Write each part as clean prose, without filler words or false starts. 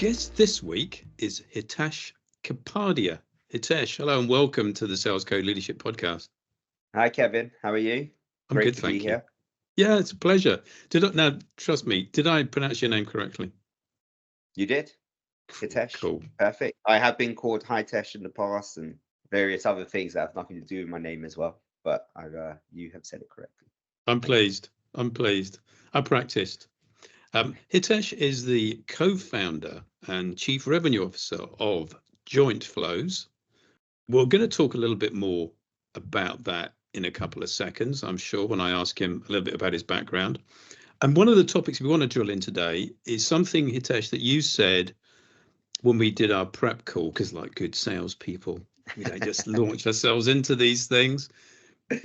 guest this week is Hitesh Kapadia. Hitesh, hello and welcome to the Sales Code Leadership Podcast. Hi, Kevin. How are you? I'm Great good, to be thank you. here. Yeah, it's a pleasure. Now, trust me, did I pronounce your name correctly? You did? Hitesh. Cool. Perfect. I have been called Hitesh in the past and various other things that have nothing to do with my name as well. But you have said it correctly. I'm pleased. I practiced. Hitesh is the co-founder and chief revenue officer of Jointflows. We're going to talk a little bit more about that in a couple of seconds, I'm sure, when I ask him a little bit about his background. And one of the topics we want to drill in today is something, Hitesh, that you said when we did our prep call, because like good salespeople, we don't just launch ourselves into these things.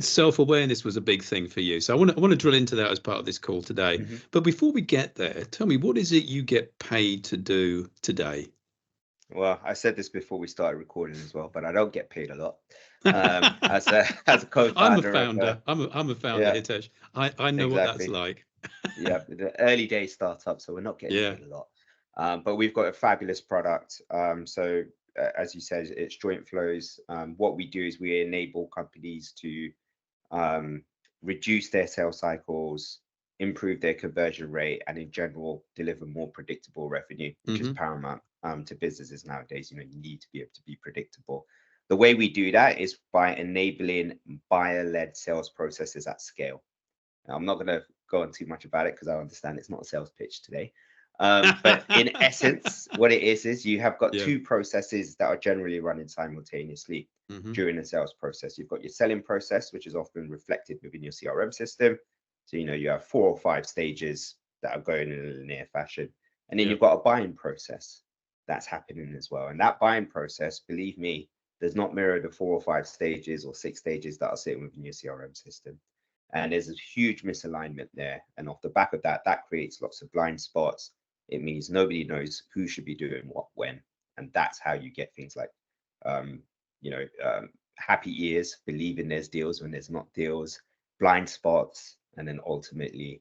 Self-awareness was a big thing for you. So I want to drill into that as part of this call today. Mm-hmm. But before we get there, tell me, what is it you get paid to do today? Well, I said this before we started recording as well, but I don't get paid a lot. As a co-founder. I'm a founder. I'm a founder, yeah, Hitesh. I know exactly. what that's like. Yeah, the early day startup, so we're not getting paid a lot. But we've got a fabulous product. As you said, it's Jointflows. What we do is we enable companies to reduce their sales cycles, improve their conversion rate, and in general deliver more predictable revenue, which is paramount to businesses nowadays. You need to be able to be predictable. The way we do that is by enabling buyer-led sales processes at scale. Now, I'm not going to go on too much about it because I understand it's not a sales pitch today. But in essence, what it is you have got two processes that are generally running simultaneously during the sales process. You've got your selling process, which is often reflected within your CRM system. So, you have 4 or 5 stages that are going in a linear fashion. And then you've got a buying process that's happening as well. And that buying process, believe me, does not mirror the 4 or 5 stages or 6 stages that are sitting within your CRM system. And there's a huge misalignment there. And off the back of that, that creates lots of blind spots. It means nobody knows who should be doing what when. And that's how you get things like, happy ears, believing there's deals when there's not deals, blind spots, and then ultimately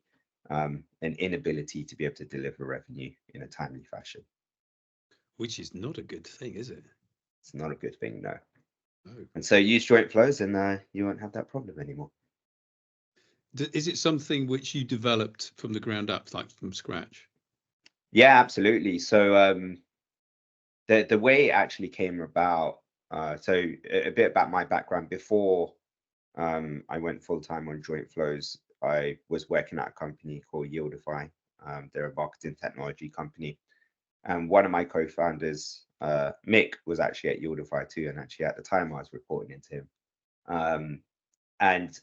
an inability to be able to deliver revenue in a timely fashion. Which is not a good thing, is it? It's not a good thing, no. Oh. And so use Jointflows and you won't have that problem anymore. Is it something which you developed from the ground up, like from scratch? Yeah, absolutely. So the way it actually came about, so a bit about my background. Before I went full-time on Jointflows, I was working at a company called Yieldify. They're a marketing technology company. And one of my co-founders, Mick, was actually at Yieldify too. And actually at the time I was reporting into him. And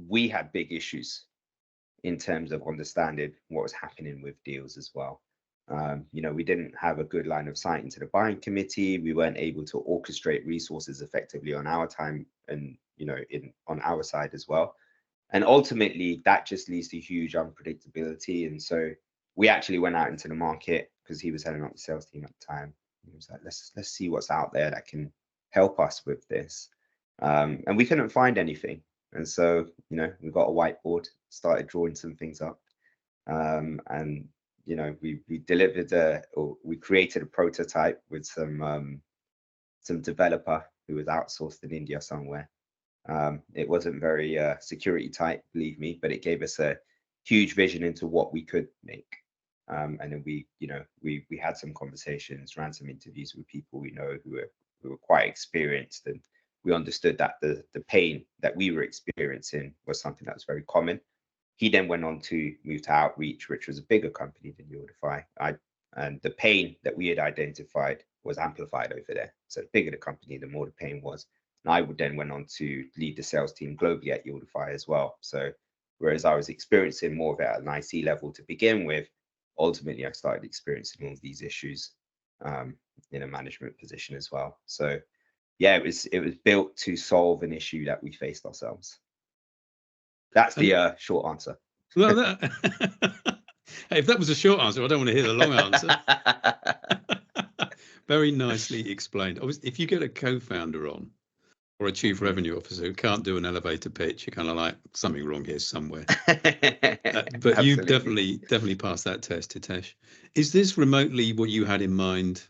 we had big issues in terms of understanding what was happening with deals as well. We didn't have a good line of sight into the buying committee. We weren't able to orchestrate resources effectively on our time and, on our side as well. And ultimately, that just leads to huge unpredictability. And so we actually went out into the market because he was heading up the sales team at the time. He was like, let's see what's out there that can help us with this. And we couldn't find anything. And so, we got a whiteboard, started drawing some things up. And we delivered we created a prototype with some developer who was outsourced in India somewhere. It wasn't very security tight, believe me, but it gave us a huge vision into what we could make. And then we had some conversations, ran some interviews with people we know who were quite experienced, and we understood that the pain that we were experiencing was something that was very common. He then went on to move to Outreach, which was a bigger company than Yieldify. And the pain that we had identified was amplified over there. So the bigger the company, the more the pain was. And I would then went on to lead the sales team globally at Yieldify as well. So whereas I was experiencing more of it at an IC level to begin with, ultimately I started experiencing all of these issues in a management position as well. So yeah, it was built to solve an issue that we faced ourselves. That's the short answer. Well, hey, if that was a short answer, I don't want to hear the long answer. Very nicely explained. If you get a co-founder on, or a chief revenue officer who can't do an elevator pitch, you're kind of like, something wrong here somewhere. But you Absolutely. definitely passed that test, Hitesh. Is this remotely what you had in mind,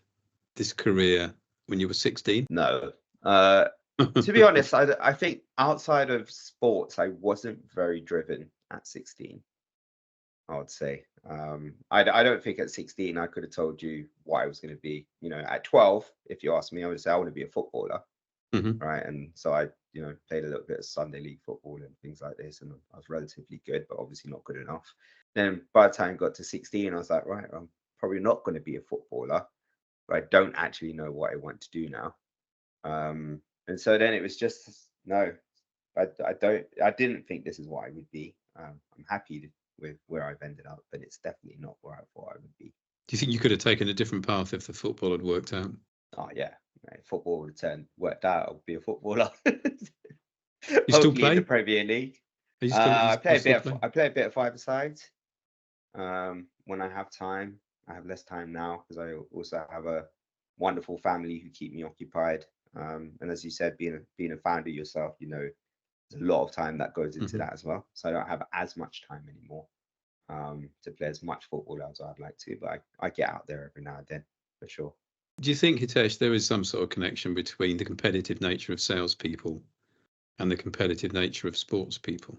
this career, when you were 16? No. To be honest, I think outside of sports, I wasn't very driven at 16, I would say. I don't think at 16 I could have told you what I was going to be. You know, at 12, if you ask me, I would say I want to be a footballer, Mhm. right? And so I, played a little bit of Sunday league football and things like this, and I was relatively good, but obviously not good enough. Then by the time I got to 16, I was like, right, I'm probably not going to be a footballer, but I don't actually know what I want to do now. And so then it was just no, I didn't think this is what I would be. I'm happy with where I've ended up, but it's definitely not where I thought I would be. Do you think you could have taken a different path if the football had worked out? Oh yeah, right, football would turn worked out. I'll be a footballer. You still Hopefully in the play? Premier League. Are you you still play? I play a bit of five-a-side. When I have time. I have less time now because I also have a wonderful family who keep me occupied. And as you said, being a founder yourself, there's a lot of time that goes into Mhm. that as well. So I don't have as much time anymore to play as much football as I'd like to, but I get out there every now and then for sure. Do you think, Hitesh, there is some sort of connection between the competitive nature of salespeople and the competitive nature of sports people?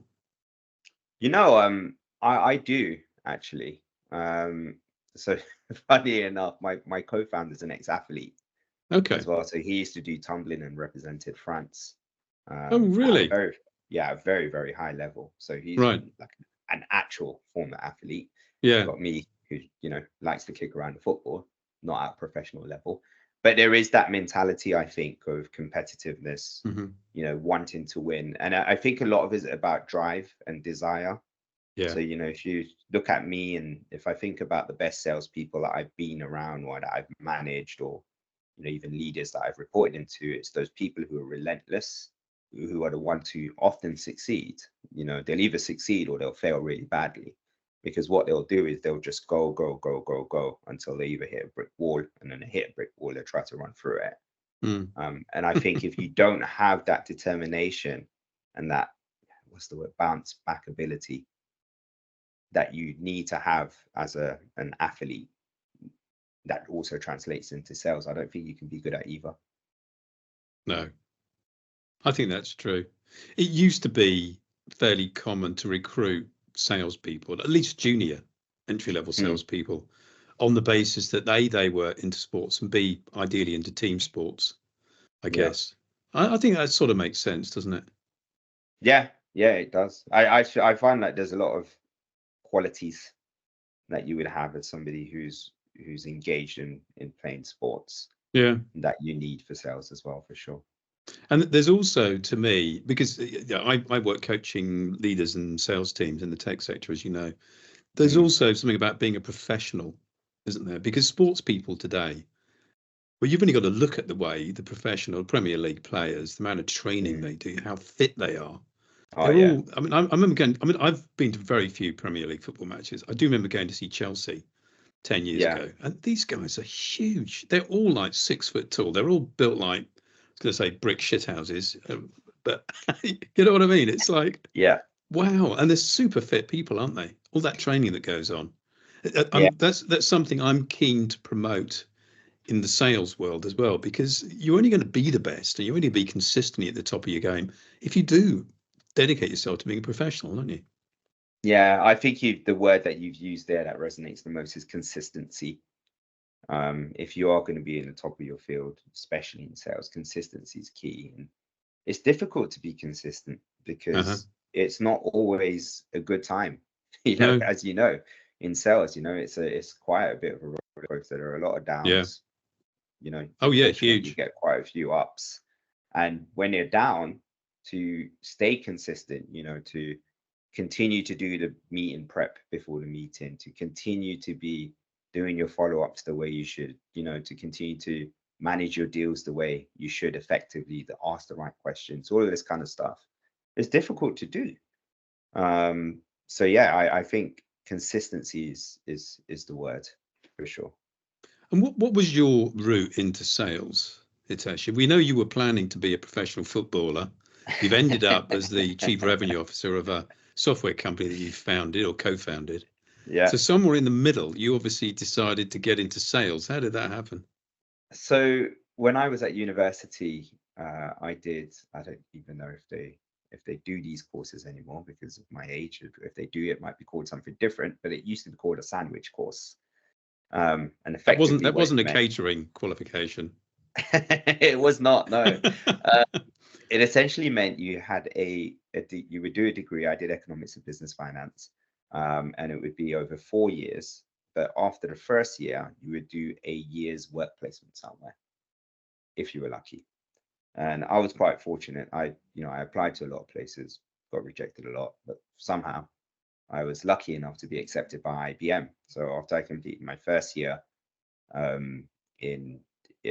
I do actually. So funny enough, my co-founder is an ex-athlete Okay. as well. So he used to do tumbling and represented France Oh, at a really? very, very high level. So he's Right. like an actual former athlete. Yeah. Got me who, likes to kick around the football, not at professional level. But there is that mentality, I think, of competitiveness, Mhm. wanting to win. And I think a lot of it is about drive and desire. Yeah. So, if you look at me and if I think about the best salespeople that I've been around or that I've managed or, even leaders that I've reported into, it's those people who are relentless, who are the ones who often succeed. They'll either succeed or they'll fail really badly because what they'll do is they'll just go, go, go, go, go until they either hit a brick wall and then they hit a brick wall, they try to run through it. Mm. And I think if you don't have that determination and that, what's the word, bounce back ability, that you need to have as an athlete that also translates into sales. I don't think you can be good at either. No, I think that's true. It used to be fairly common to recruit salespeople, at least junior entry-level Mm, salespeople, on the basis that they were into sports and B, ideally into team sports, I yeah. guess. I think that sort of makes sense, doesn't it? Yeah, yeah, it does. I find that there's a lot of qualities that you would have as somebody who's engaged in playing sports Yeah. that you need for sales as well, for sure. And there's also, to me, because yeah, I work coaching leaders and sales teams in the tech sector, as you know, there's Mm, also something about being a professional, isn't there? Because sports people today, well, you've only got to look at the way the professional Premier League players, the amount of training mm. they do, how fit they are. Oh They're yeah, all, I remember going, I've been to very few Premier League football matches. I do remember going to see Chelsea 10 years yeah, ago, and these guys are huge. They're all like 6 foot tall. They're all built like, I was going to say brick shithouses, but you know what I mean? It's like, yeah, wow. And they're super fit people, aren't they? All that training that goes on. yeah, That's something I'm keen to promote in the sales world as well, because you're only going to be the best and you're only be consistently at the top of your game if you do dedicate yourself to being a professional, don't you? yeah. I think the word that you've used there that resonates the most is consistency. If you are going to be in the top of your field, especially in sales, consistency is key. And it's difficult to be consistent Uh-huh. because it's not always a good time. No. As you know, in sales, it's quite a bit of a roller coaster. There are a lot of Yeah. downs. Oh yeah, Fortunately, you huge. get quite a few ups. And when you're down, to stay consistent, to continue to do the meeting prep before the meeting, to continue to be doing your follow-ups the way you should, to continue to manage your deals the way you should effectively, to ask the right questions, all of this kind of stuff. It's difficult to do. So yeah, I think consistency is the word for sure. And what was your route into sales? Hitesh. We know you were planning to be a professional footballer. You've ended up as the chief revenue officer of a software company that you founded or co-founded. Yeah. So somewhere in the middle, you obviously decided to get into sales. How did that happen? So when I was at university, I don't even know if they do these courses anymore because of my age. If they do, it might be called something different, but it used to be called a sandwich course. And effectively That wasn't a meant, catering qualification. it was not, no. It essentially meant you had you would do a degree. I did economics and business finance, and it would be over 4 years. But after the first year, you would do a year's work placement somewhere, if you were lucky. And I was quite fortunate. I applied to a lot of places, got rejected a lot, but somehow I was lucky enough to be accepted by IBM. So after I completed my first year in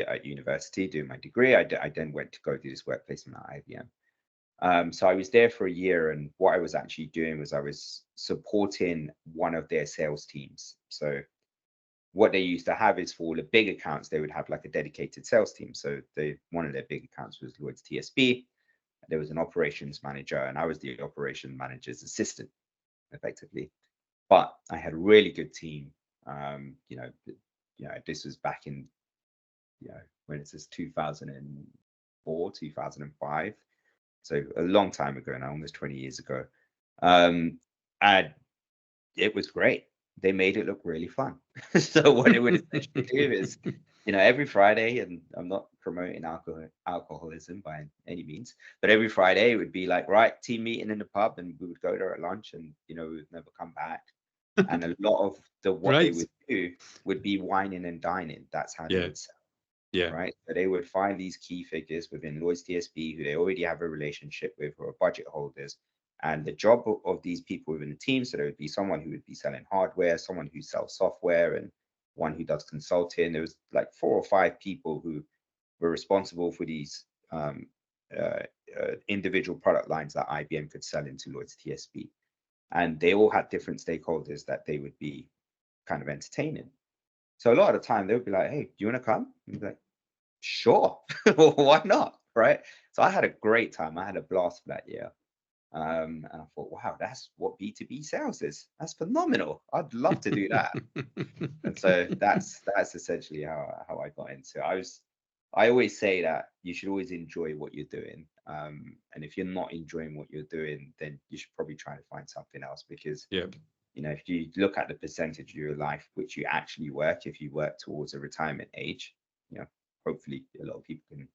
at university doing my degree, I then went to go do this work placement at IBM. So I was there for a year, and what I was actually doing was I was supporting one of their sales teams. So what they used to have is for all the big accounts, they would have like a dedicated sales team. So one of their big accounts was Lloyd's TSB. There was an operations manager, and I was the operation manager's assistant, effectively. But I had a really good team. This was back in when it says 2004, 2005. So a long time ago now, almost 20 years ago. And it was great. They made it look really fun. So what it would essentially do is, every Friday, and I'm not promoting alcoholism by any means, but every Friday it would be like, right, team meeting in the pub, and we would go there at lunch, and we would never come back. And a lot of what they would do would be wining and dining. That's how they would sell. Yeah. Right. So they would find these key figures within Lloyd's TSB who they already have a relationship with, who are budget holders. And the job of these people within the team, so there would be someone who would be selling hardware, someone who sells software, and one who does consulting. There was like 4 or 5 people who were responsible for these individual product lines that IBM could sell into Lloyd's TSB. And they all had different stakeholders that they would be kind of entertaining. So a lot of the time they would be like, hey, do you want to come? And be like, sure. Why not? Right. So I had a great time. I had a blast for that year. And I thought, wow, that's what B2B sales is. That's phenomenal. I'd love to do that. And so that's essentially how I got into it. I always say that you should always enjoy what you're doing. And if you're not enjoying what you're doing, then you should probably try to find something else, because if you look at the percentage of your life which you actually work, if you work towards a retirement age, hopefully a lot of people can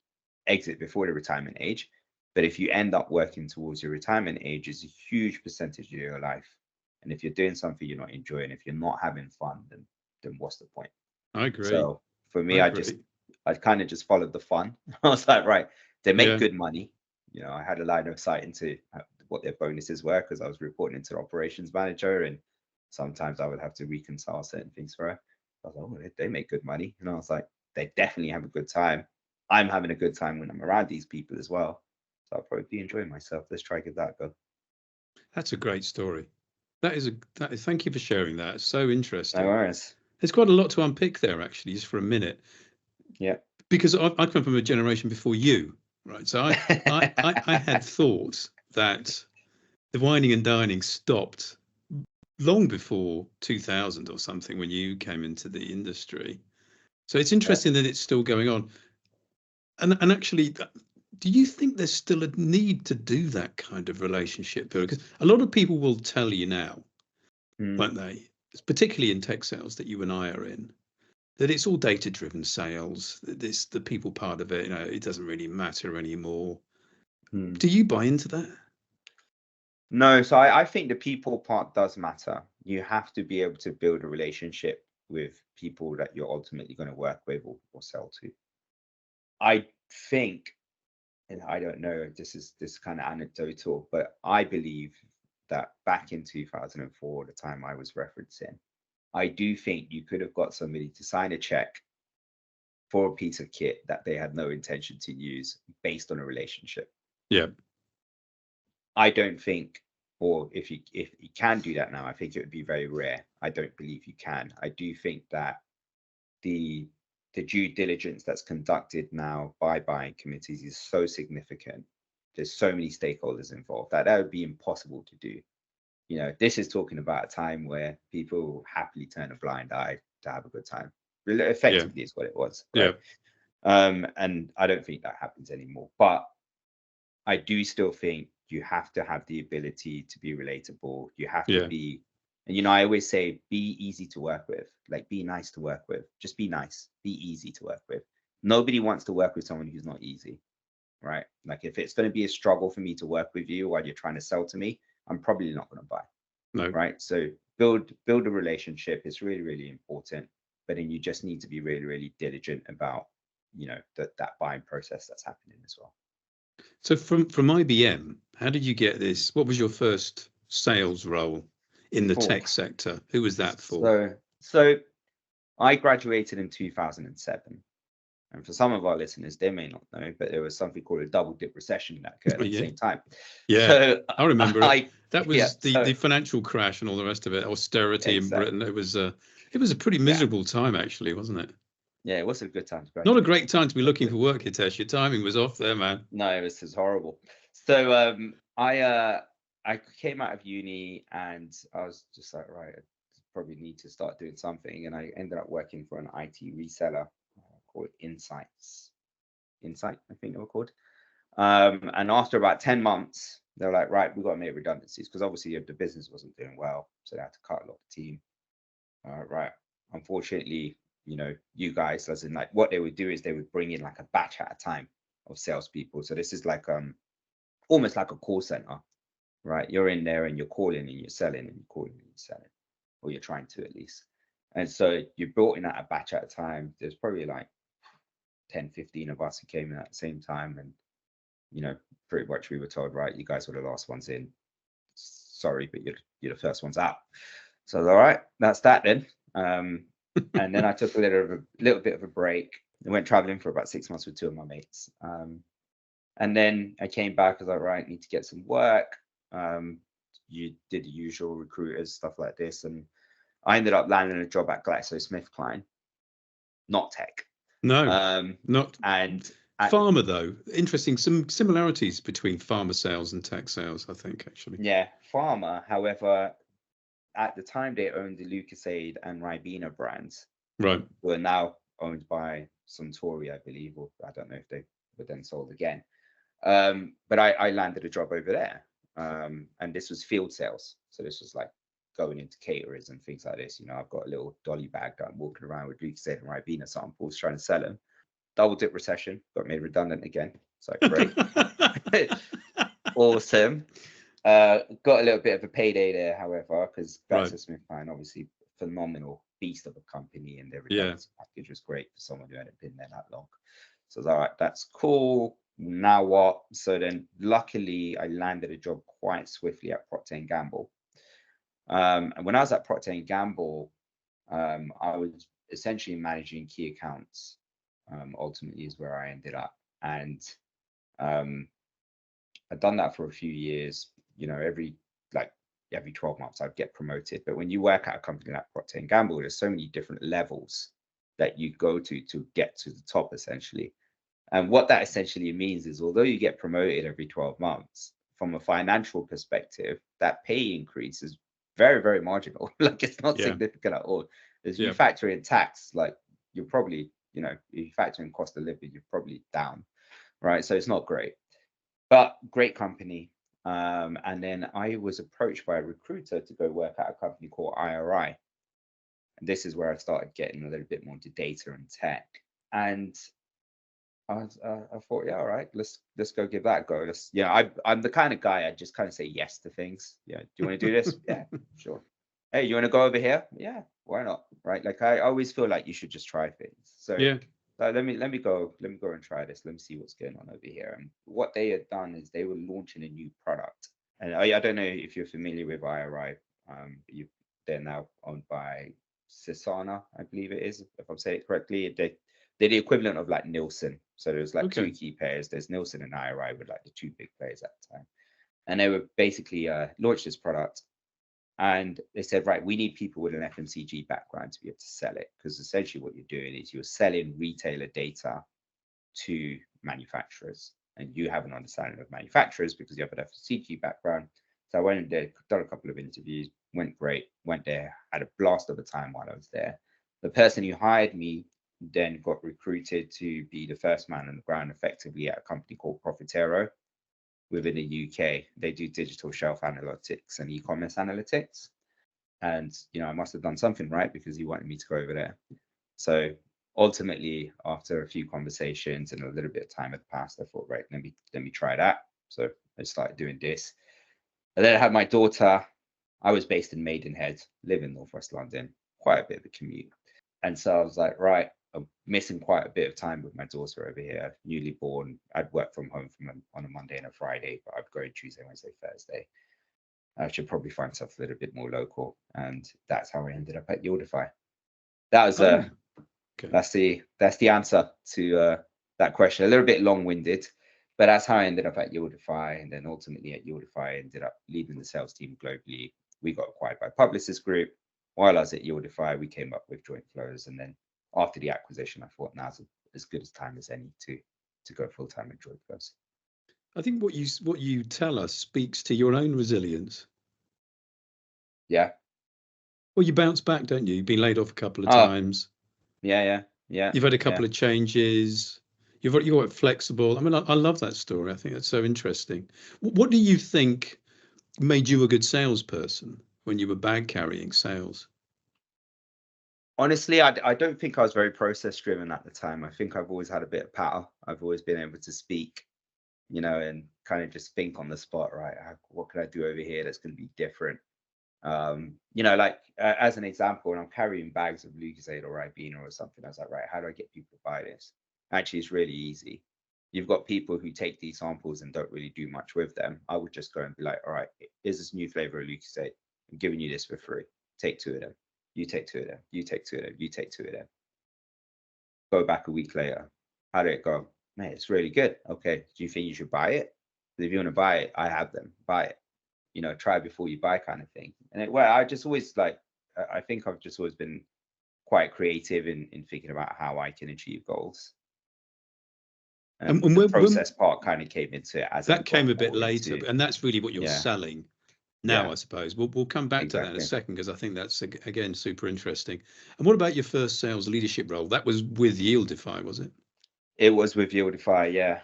exit before the retirement age. But if you end up working towards your retirement age, is a huge percentage of your life. And if you're doing something you're not enjoying, if you're not having fun, then what's the point? I agree. So for me, I kind of just followed the fun. I was like, right, they make good money. I had a line of sight into what their bonuses were, because I was reporting into the operations manager, and sometimes I would have to reconcile certain things for her. I was like, oh, they make good money. And I was like, they definitely have a good time. I'm having a good time when I'm around these people as well. So I'll probably be enjoying myself. Let's try to give that a go. That's a great story. Thank you for sharing that. It's so interesting. No worries. There's quite a lot to unpick there, actually, just for a minute. Yeah. Because I come from a generation before you, right? So I had thought that the wining and dining stopped long before 2000 or something, when you came into the industry. So it's interesting that it's still going on. And actually, do you think there's still a need to do that kind of relationship? Because a lot of people will tell you now, won't they, particularly in tech sales that you and I are in, that it's all data-driven sales, this the people part of it, it doesn't really matter anymore. Do you buy into that? No, so I think the people part does matter. You have to be able to build a relationship with people that you're ultimately going to work with or sell to. I think, and I don't know, this is kind of anecdotal, but I believe that back in 2004, the time I was referencing, I do think you could have got somebody to sign a check for a piece of kit that they had no intention to use based on a relationship. Yeah. I don't think, or if you can do that now, I think it would be very rare. I don't believe you can. I do think that the the due diligence that's conducted now by buying committees is so significant. There's so many stakeholders involved that would be impossible to do. This is talking about a time where people happily turn a blind eye to have a good time. Effectively, is what it was, right? And I don't think that happens anymore. But I do still think you have to have the ability to be relatable. You have to be, and I always say, be easy to work with. Like, be nice to work with. Just be nice. Be easy to work with. Nobody wants to work with someone who's not easy, right? Like, if it's going to be a struggle for me to work with you while you're trying to sell to me, I'm probably not going to buy. No. Right. So build a relationship. It's really, really important. But then you just need to be really, really diligent about, that buying process that's happening as well. So from IBM, how did you get this? What was your first sales role in the tech sector? Who was that for? So I graduated in 2007. And for some of our listeners, they may not know, but there was something called a double dip recession that occurred at the same time. Yeah, so I remember it. That was the financial crash and all the rest of it, austerity in Britain. It was a pretty miserable time, actually, wasn't it? Yeah, it was a good time to graduate. Not a great time to be looking for work, Hitesh. Your timing was off there, man. No, it was horrible. So I came out of uni and I was just like, right, I probably need to start doing something. And I ended up working for an IT reseller called Insight, I think they were called. And after about 10 months, they're like, right, we've got to make redundancies because obviously the business wasn't doing well. So they had to cut a lot of the team. Right. Unfortunately, you guys, as in, like, what they would do is they would bring in like a batch at a time of salespeople. So this is like almost like a call center, right? You're in there and you're calling and you're selling and you're calling and you're selling, or you're trying to at least. And so you brought in at a batch at a time. There's probably like 10, 15 of us who came in at the same time. And, pretty much we were told, right, you guys were the last ones in. Sorry, but you're the first ones out. So all right, that's that then. And then I took a little bit of a break. I went traveling for about 6 months with two of my mates. And then I came back. I was like, right, need to get some work. You did the usual recruiters, stuff like this. And I ended up landing a job at GlaxoSmithKline, not tech. No, not. And pharma, though. Interesting. Some similarities between pharma sales and tech sales, I think, actually. Yeah, pharma. However, at the time, they owned the Lucasade and Ribena brands. Right. Who are now owned by Suntory, I believe, or I don't know if they were then sold again. But I landed a job over there. And this was field sales. So this was like going into caterers and things like this. I've got a little dolly bag that I'm walking around with Lucasade and Ribena samples trying to sell them. Double dip recession, got made redundant again. So great. Awesome. Got a little bit of a payday there, however, because GlaxoSmithKline, obviously phenomenal beast of a company, and their redundancy package was great for someone who hadn't been there that long. So I was all right, that's cool. Now what? So then luckily I landed a job quite swiftly at Procter & Gamble. And when I was at Procter & Gamble, I was essentially managing key accounts. Ultimately is where I ended up. And I'd done that for a few years. Every 12 months I'd get promoted. But when you work at a company like Procter & Gamble, there's so many different levels that you go to get to the top, essentially. And what that essentially means is, although you get promoted every 12 months, from a financial perspective, that pay increase is very, very marginal. Like, it's not significant at all. As you factor in tax, like, you're probably, if you factor in cost of living, you're probably down, right? So it's not great, but great company. And then I was approached by a recruiter to go work at a company called IRI. And this is where I started getting a little bit more into data and tech. And I thought, yeah, all right, let's go give that a go. I'm the kind of guy, I just kind of say yes to things. Yeah, do you want to do this? Yeah, sure. Hey, you want to go over here? Yeah, why not? Right? Like, I always feel like you should just try things. So let me go and try this. Let me see what's going on over here. And what they had done is they were launching a new product. And I don't know if you're familiar with IRI. They're now owned by Sisana, I believe it is, if I'm saying it correctly. They're the equivalent of like Nielsen. So there's like two key players. There's Nielsen and IRI, with like the two big players at the time. And they were basically launched this product. And they said, right, we need people with an FMCG background to be able to sell it, because essentially what you're doing is you're selling retailer data to manufacturers, and you have an understanding of manufacturers because you have an FMCG background. So I went in there, done a couple of interviews, went great, went there, had a blast of a time while I was there. The person who hired me then got recruited to be the first man on the ground effectively at a company called Profitero within the UK. They do digital shelf analytics and e-commerce analytics. And, I must have done something right because he wanted me to go over there. So ultimately, after a few conversations and a little bit of time had passed, I thought, right, let me try that. So I started doing this. And then I had my daughter. I was based in Maidenhead, live in Northwest London, quite a bit of a commute. And so I was like, right, I'm missing quite a bit of time with my daughter over here, newly born. I'd work from home on a Monday and a Friday, but I'd go Tuesday, Wednesday, Thursday. I should probably find stuff a little bit more local. And that's how I ended up at Yieldify. That was Okay. that's the answer to that question. A little bit long-winded, but that's how I ended up at Yieldify. And then ultimately at Yieldify, I ended up leading the sales team globally. We got acquired by Publicis Group. While I was at Yieldify, we came up with Jointflows. And then after the acquisition, I thought now's as good a time as any to go full-time at Jointflows. I think what you tell us speaks to your own resilience. Yeah. Well, you bounce back, don't you? You've been laid off a couple of times. Yeah. You've had a couple of changes. You're flexible. I mean, I love that story. I think that's so interesting. What do you think made you a good salesperson when you were bag carrying sales? Honestly, I don't think I was very process driven at the time. I think I've always had a bit of power. I've always been able to speak, and kind of just think on the spot, right? What can I do over here that's going to be different? Like as an example, when I'm carrying bags of Lucozade or Ribena or something, I was like, right, how do I get people to buy this? Actually, it's really easy. You've got people who take these samples and don't really do much with them. I would just go and be like, all right, here's this new flavor of Lucozade. I'm giving you this for free. Take 2 of them. You take 2 of them. You take 2 of them. You take 2 of them. Go back a week later. How did it go? Man, it's really good. Okay. Do you think you should buy it? If you want to buy it, I have them. Buy it. Try before you buy kind of thing. And I just always I think I've just always been quite creative in thinking about how I can achieve goals. And the process part kind of came into it as that came a bit later, and that's really what you're selling now, Yeah. I suppose. We'll come back to that in a second, because I think that's again super interesting. And what about your first sales leadership role? That was with Yieldify, was it? It was with Yieldify, yeah.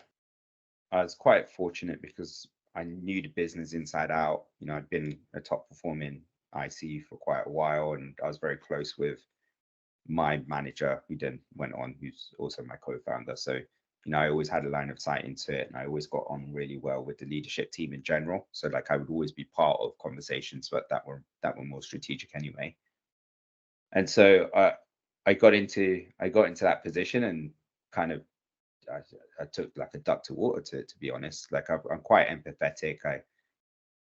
I was quite fortunate because I knew the business inside out. I'd been a top performing IC for quite a while, and I was very close with my manager, who then went on, who's also my co-founder. So, I always had a line of sight into it, and I always got on really well with the leadership team in general. So I would always be part of conversations, but that were more strategic anyway. And so I got into that position, and kind of I took like a duck to water, to be honest. I'm quite empathetic.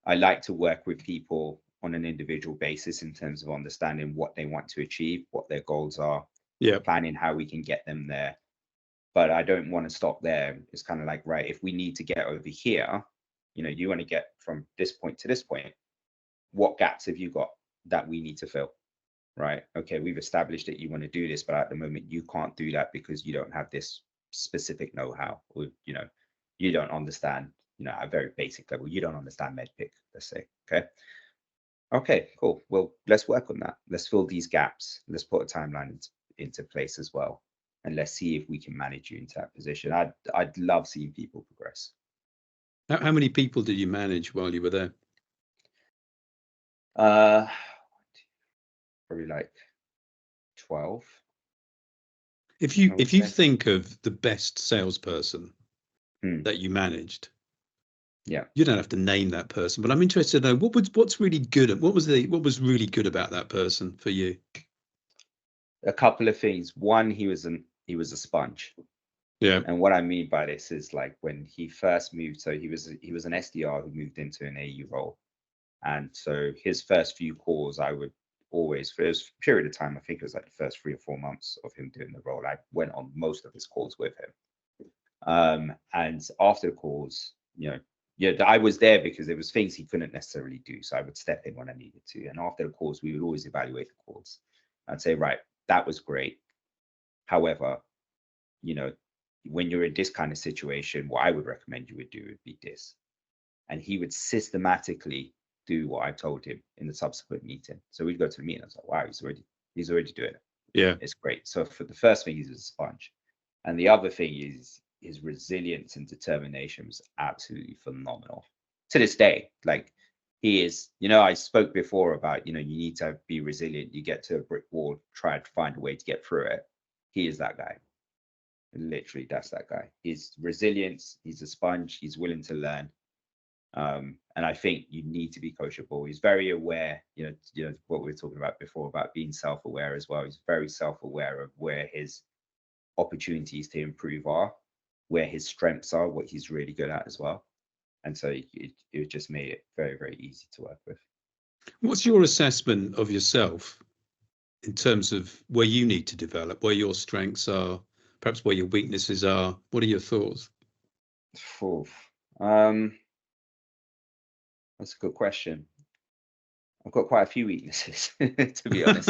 I like to work with people on an individual basis in terms of understanding what they want to achieve, what their goals are, planning how we can get them there. But I don't want to stop there. It's kind of like, right, if we need to get over here, you want to get from this point to this point, what gaps have you got that we need to fill? Right. Okay, we've established that you want to do this, but at the moment you can't do that because you don't have this specific know-how, or you don't understand, at a very basic level, you don't understand medpic, let's say. Okay, cool. Well, let's work on that. Let's fill these gaps. Let's put a timeline into place as well, and let's see if we can manage you into that position. I'd love seeing people progress. How many people did you manage while you were there? Probably like 12. If you think of the best salesperson that you managed, you don't have to name that person, but I'm interested to know what's really good. What was really good about that person for you? A couple of things. One, he was a sponge. Yeah. And what I mean by this is, like, when he first moved, so he was an SDR who moved into an AU role. And so his first few calls, I would always, for a period of time, I think it was like the first 3 or 4 months of him doing the role, I went on most of his calls with him. And after the calls, I was there because there was things he couldn't necessarily do. So I would step in when I needed to. And after the calls, we would always evaluate the calls. I'd say, right, that was great. However, when you're in this kind of situation, what I would recommend you would do would be this. And he would systematically do what I told him in the subsequent meeting. So we'd go to the meeting. I was like, wow, he's already doing it. Yeah. It's great. So for the first thing, he's a sponge. And the other thing is his resilience and determination was absolutely phenomenal. To this day, like he is, I spoke before about, you need to be resilient. You get to a brick wall, try to find a way to get through it. He is that guy. Literally, that's that guy. His resilience, he's a sponge, he's willing to learn. And I think you need to be coachable. He's very aware, what we were talking about before about being self-aware as well. He's very self-aware of where his opportunities to improve are, where his strengths are, what he's really good at as well. And so it just made it very, very easy to work with. What's your assessment of yourself in terms of where you need to develop, where your strengths are, perhaps where your weaknesses are? What are your thoughts? That's a good question. I've got quite a few weaknesses, to be honest.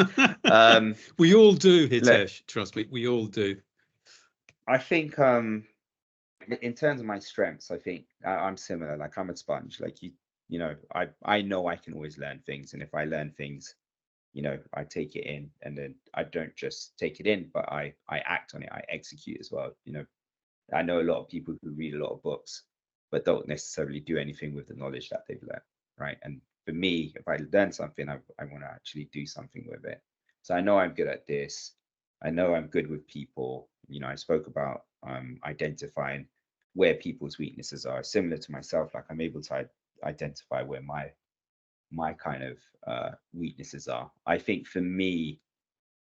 We all do, Hitesh. Trust me, we all do. I think in terms of my strengths, I think I'm similar. Like I'm a sponge. Like I know I can always learn things, and if I learn things, I take it in, and then I don't just take it in, but I act on it. I execute as well. I know a lot of people who read a lot of books, but don't necessarily do anything with the knowledge that they've learned, right? And for me, if I learn something, I want to actually do something with it. So I know I'm good at this. I know I'm good with people. I spoke about identifying where people's weaknesses are. Similar to myself, like I'm able to identify where my kind of weaknesses are. I think for me,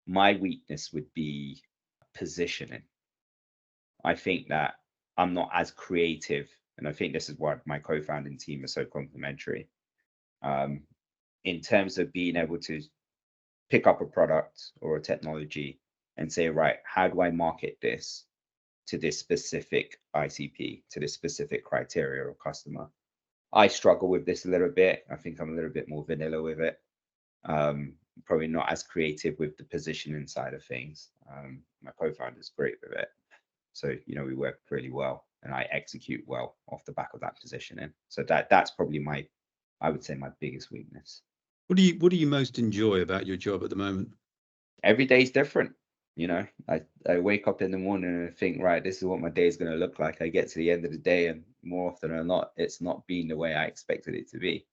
my weakness would be positioning. I think that I'm not as creative, and I think this is why my co-founding team is so complementary. In terms of being able to pick up a product or a technology and say, right, how do I market this to this specific ICP, to this specific criteria or customer? I struggle with this a little bit. I think I'm a little bit more vanilla with it. Probably not as creative with the positioning side of things. My co-founder is great with it. So, we work really well, and I execute well off the back of that positioning. So that's probably I would say my biggest weakness. What do you most enjoy about your job at the moment? Every day is different. I wake up in the morning and think, right, this is what my day is going to look like. I get to the end of the day, and more often than not, it's not been the way I expected it to be.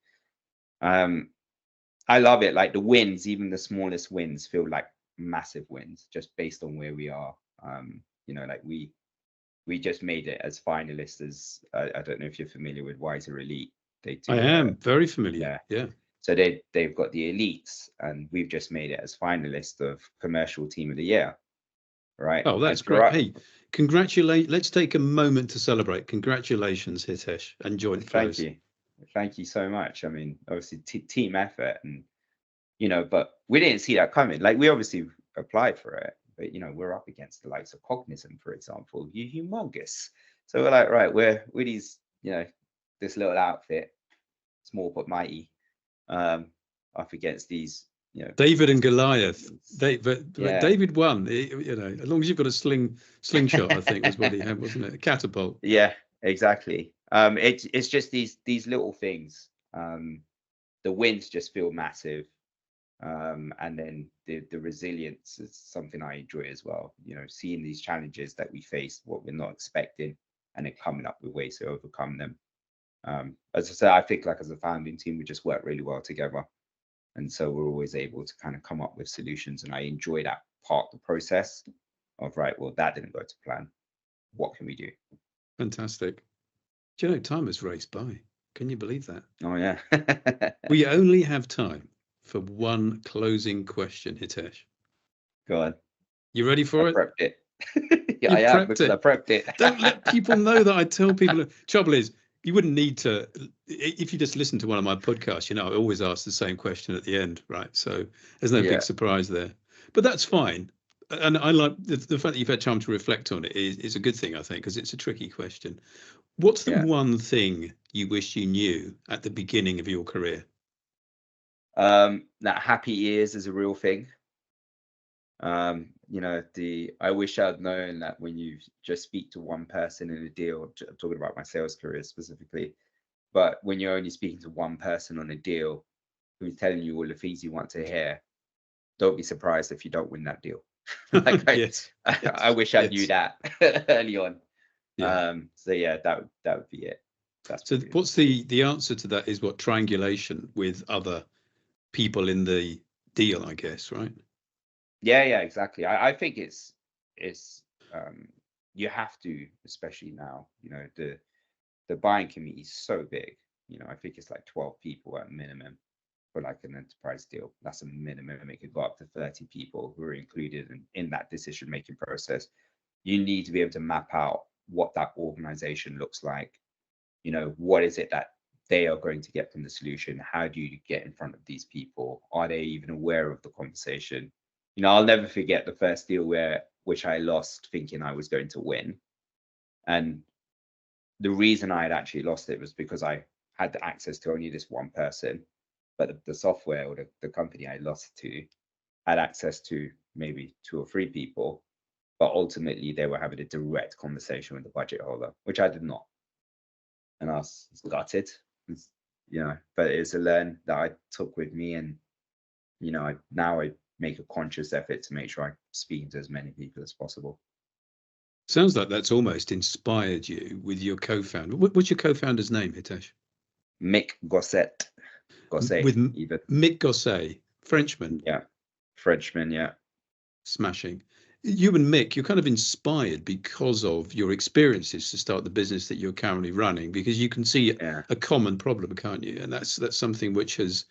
I love it. Like the wins, even the smallest wins feel like massive wins just based on where we are. Like we just made it as finalists as I don't know if you're familiar with Wiser Elite. They do. I am very familiar. Yeah. So they've got the elites, and we've just made it as finalists of Commercial Team of the Year. Right. Oh, that's great. Hey, congratulate. Let's take a moment to celebrate. Congratulations, Hitesh and Jointflows. Thank you so much. I mean, obviously team effort, and but we didn't see that coming. Like we obviously applied for it, but we're up against the likes of Cognizant, for example. You're humongous. So we're like, right, we're these, this little outfit, small but mighty, up against these, David and Goliath. David won. As long as you've got a slingshot, I think was what he had, wasn't it? A catapult. Yeah, exactly. It's just these little things. The wins just feel massive. And then the resilience is something I enjoy as well. Seeing these challenges that we face, what we're not expecting, and then coming up with ways to overcome them. As I said, I think like as a founding team, we just work really well together. And so we're always able to kind of come up with solutions. And I enjoy that part of the process of, right, well, that didn't go to plan. What can we do? Fantastic. Do you know, time has raced by. Can you believe that? Oh, yeah. We only have time for one closing question, Hitesh. Go on. You ready for I it? prepped it. Yeah, I am, because I prepped it. Don't let people know that I tell people. Trouble is, you wouldn't need to, if you just listen to one of my podcasts, I always ask the same question at the end, right? So there's no big surprise there, but that's fine. And I like the fact that you've had time to reflect on it is a good thing, I think, because it's a tricky question. What's the one thing you wish you knew at the beginning of your career? That happy years is a real thing. You know, I wish I'd known that when you just speak to one person in a deal, I'm talking about my sales career specifically, but when you're only speaking to one person on a deal who's telling you all the things you want to hear, don't be surprised if you don't win that deal. Like Yes. I wish I knew Yes. that early on. Yeah. So yeah, that would be it. That's So probably what's the answer to that is what? Triangulation with other people in the deal, I guess, right? yeah, exactly. I think it's you have to, especially now, you know, the buying committee is so big. You know, I think it's like 12 people at minimum for like an enterprise deal. That's a minimum. It could go up to 30 people who are included in that decision making process. You need to be able to map out what that organization looks like. You know, what is it that they are going to get from the solution? How do you get in front of these people? Are they even aware of the conversation? You know, I'll never forget the first deal which I lost thinking I was going to win. And the reason I had actually lost it was because I had access to only this one person, but the software or the company I lost to had access to maybe 2 or 3 people, but ultimately they were having a direct conversation with the budget holder, which I did not. And I was gutted, you know, but it's a learn that I took with me. And, you know, now I make a conscious effort to make sure I'm speaking to as many people as possible. Sounds like that's almost inspired you with your co-founder. What's your co-founder's name, Hitesh? Mick Gosset. With Even. Mick Gosset, Frenchman. Yeah. Frenchman, yeah. Smashing. You and Mick, you're kind of inspired because of your experiences to start the business that you're currently running, because you can see a common problem, can't you? And that's something which has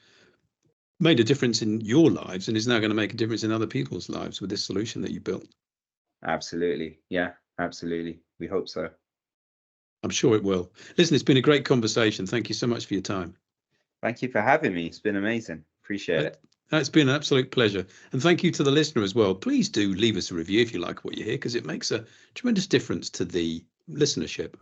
made a difference in your lives and is now going to make a difference in other people's lives with this solution that you built. Absolutely. Yeah, absolutely. We hope so. I'm sure it will. Listen, it's been a great conversation. Thank you so much for your time. Thank you for having me. It's been amazing. Appreciate it. It's been an absolute pleasure. And thank you to the listener as well. Please do leave us a review if you like what you hear, because it makes a tremendous difference to the listenership.